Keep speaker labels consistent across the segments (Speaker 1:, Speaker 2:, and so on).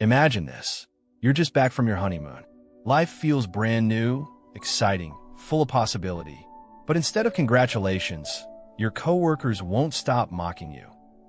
Speaker 1: Imagine this. You're just back from your honeymoon. Life feels brand new, exciting, full of possibility. But instead of congratulations, your coworkers won't stop mocking you.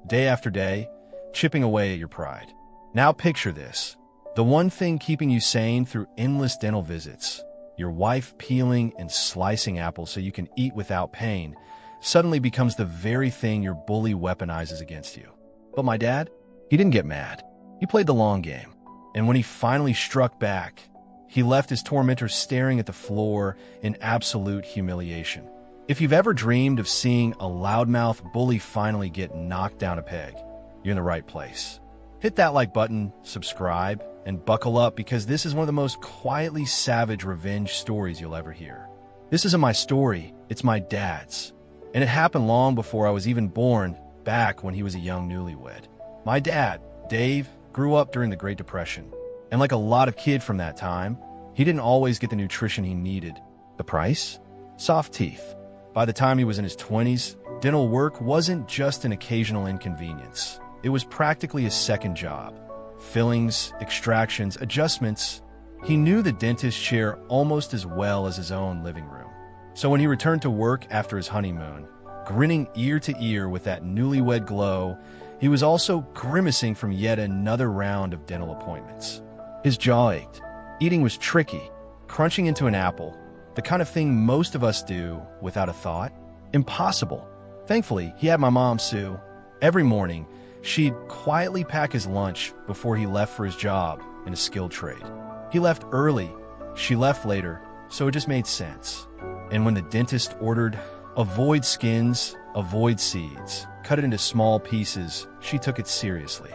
Speaker 1: Day after day, chipping away at your pride. Now picture this. The one thing keeping you sane through endless dental visits, your wife peeling and slicing apples so you can eat without pain, suddenly becomes the very thing your bully weaponizes against you. But my dad, he didn't get mad. He played the long game. And when he finally struck back, he left his tormentor staring at the floor in absolute humiliation. If you've ever dreamed of seeing a loudmouth bully finally get knocked down a peg, you're in the right place. Hit that like button, subscribe, and buckle up because this is one of the most quietly savage revenge stories you'll ever hear. This isn't my story, it's my dad's. And it happened long before I was even born, back when he was a young newlywed. My dad, Dave, grew up during the Great Depression. And like a lot of kids from that time, he didn't always get the nutrition he needed. The price? Soft teeth. By the time he was in his 20s, dental work wasn't just an occasional inconvenience. It was practically a second job. Fillings, extractions, adjustments. He knew the dentist chair almost as well as his own living room. So when he returned to work after his honeymoon, grinning ear to ear with that newlywed glow, he was also grimacing from yet another round of dental appointments. His jaw ached. Eating was tricky. Crunching into an apple, the kind of thing most of us do without a thought, impossible. Thankfully, he had my mom, Sue. Every morning, she'd quietly pack his lunch before he left for his job in a skilled trade. He left early, she left later, so it just made sense. And when the dentist ordered, avoid skins, avoid seeds, cut it into small pieces, she took it seriously.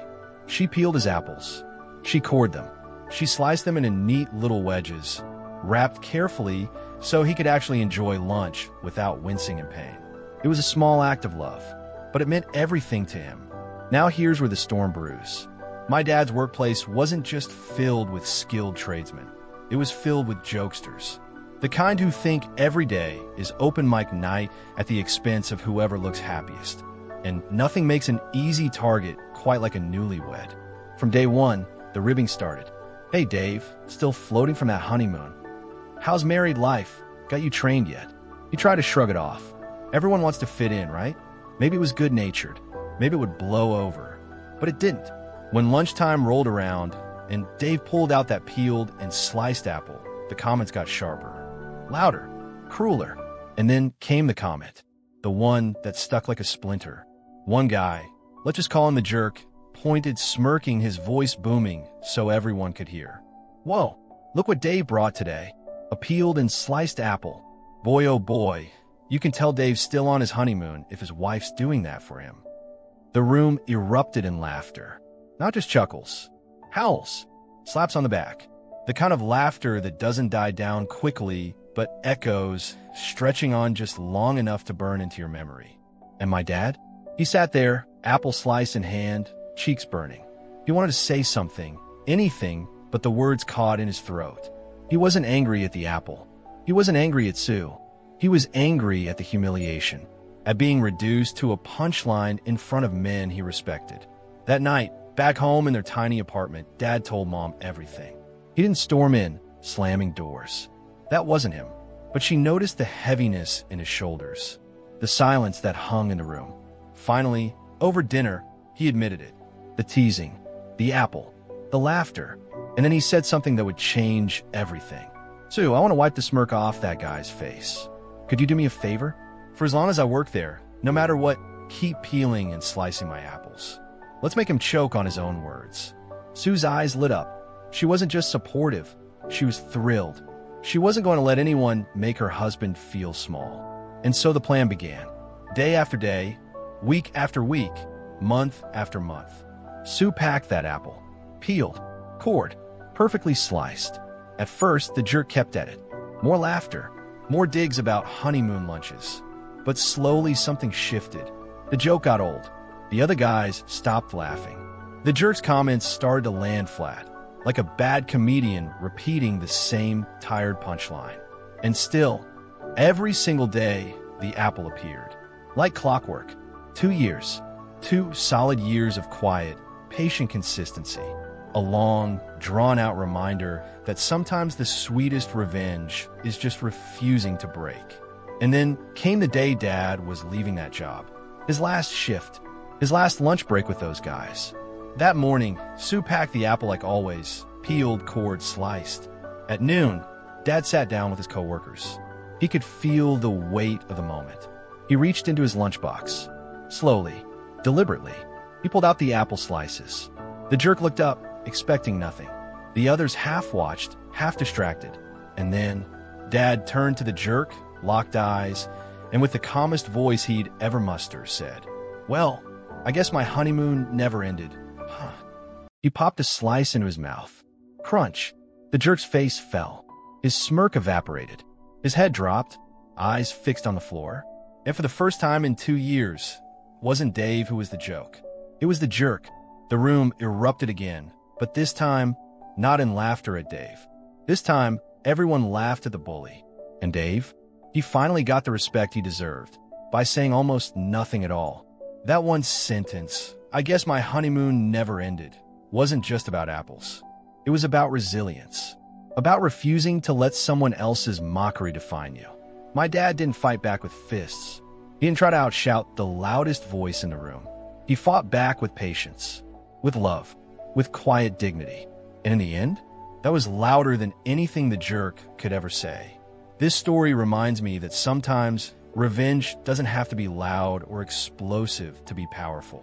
Speaker 1: She peeled his apples. She cored them. She sliced them into neat little wedges, wrapped carefully so he could actually enjoy lunch without wincing in pain. It was a small act of love, but it meant everything to him. Now here's where the storm brews. My dad's workplace wasn't just filled with skilled tradesmen. It was filled with jokesters. The kind who think every day is open mic night at the expense of whoever looks happiest. And nothing makes an easy target quite like a newlywed. From day one, the ribbing started. Hey Dave, still floating from that honeymoon. How's married life? Got you trained yet? He tried to shrug it off. Everyone wants to fit in, right? Maybe it was good-natured. Maybe it would blow over. But it didn't. When lunchtime rolled around and Dave pulled out that peeled and sliced apple, the comments got sharper. Louder, crueler. And then came the comment, the one that stuck like a splinter. One guy, let's just call him the jerk, pointed smirking, his voice booming so everyone could hear. Whoa, look what Dave brought today. A peeled and sliced apple. Boy, oh boy, you can tell Dave's still on his honeymoon if his wife's doing that for him. The room erupted in laughter. Not just chuckles, howls, slaps on the back. The kind of laughter that doesn't die down quickly, but echoes, stretching on just long enough to burn into your memory. And my dad? He sat there, apple slice in hand, cheeks burning. He wanted to say something, anything, but the words caught in his throat. He wasn't angry at the apple. He wasn't angry at Sue. He was angry at the humiliation, at being reduced to a punchline in front of men he respected. That night, back home in their tiny apartment, Dad told Mom everything. He didn't storm in, slamming doors. That wasn't him. But she noticed the heaviness in his shoulders, the silence that hung in the room. Finally, over dinner, he admitted it. The teasing, the apple, the laughter. And then he said something that would change everything. Sue, I want to wipe the smirk off that guy's face. Could you do me a favor? For as long as I work there, no matter what, keep peeling and slicing my apples. Let's make him choke on his own words. Sue's eyes lit up. She wasn't just supportive, she was thrilled. She wasn't going to let anyone make her husband feel small. And so the plan began. Day after day, week after week, month after month. Sue packed that apple, peeled, cored, perfectly sliced. At first, the jerk kept at it. More laughter, more digs about honeymoon lunches. But slowly something shifted. The joke got old. The other guys stopped laughing. The jerk's comments started to land flat, like a bad comedian repeating the same tired punchline. And still, every single day, the apple appeared. Like clockwork. 2 years. 2 solid years of quiet, patient consistency. A long, drawn-out reminder that sometimes the sweetest revenge is just refusing to break. And then came the day Dad was leaving that job. His last shift. His last lunch break with those guys. That morning, Sue packed the apple like always, peeled, cored, sliced. At noon, Dad sat down with his coworkers. He could feel the weight of the moment. He reached into his lunchbox. Slowly, deliberately, he pulled out the apple slices. The jerk looked up, expecting nothing. The others half watched, half distracted. And then, Dad turned to the jerk, locked eyes, and with the calmest voice he'd ever muster, said, "Well, I guess my honeymoon never ended, huh?" He popped a slice into his mouth. Crunch. The jerk's face fell. His smirk evaporated. His head dropped, eyes fixed on the floor. And for the first time in 2 years, it wasn't Dave who was the joke. It was the jerk. The room erupted again, but this time, not in laughter at Dave. This time, everyone laughed at the bully. And Dave? He finally got the respect he deserved by saying almost nothing at all. That one sentence, "I guess my honeymoon never ended," wasn't just about apples. It was about resilience, about refusing to let someone else's mockery define you. My dad didn't fight back with fists. He didn't try to outshout the loudest voice in the room. He fought back with patience, with love, with quiet dignity. And in the end, that was louder than anything the jerk could ever say. This story reminds me that sometimes revenge doesn't have to be loud or explosive to be powerful.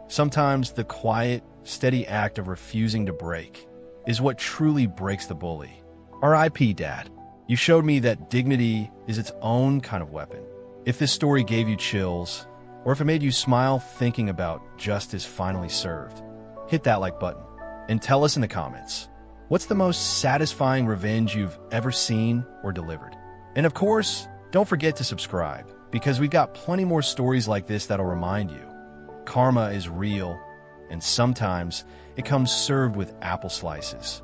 Speaker 1: Sometimes the quiet, steady act of refusing to break is what truly breaks the bully. R.I.P. Dad. You showed me that dignity is its own kind of weapon. If this story gave you chills, or if it made you smile thinking about justice finally served, hit that like button and tell us in the comments, what's the most satisfying revenge you've ever seen or delivered? And of course, don't forget to subscribe, because we've got plenty more stories like this that'll remind you karma is real, and sometimes it comes served with apple slices.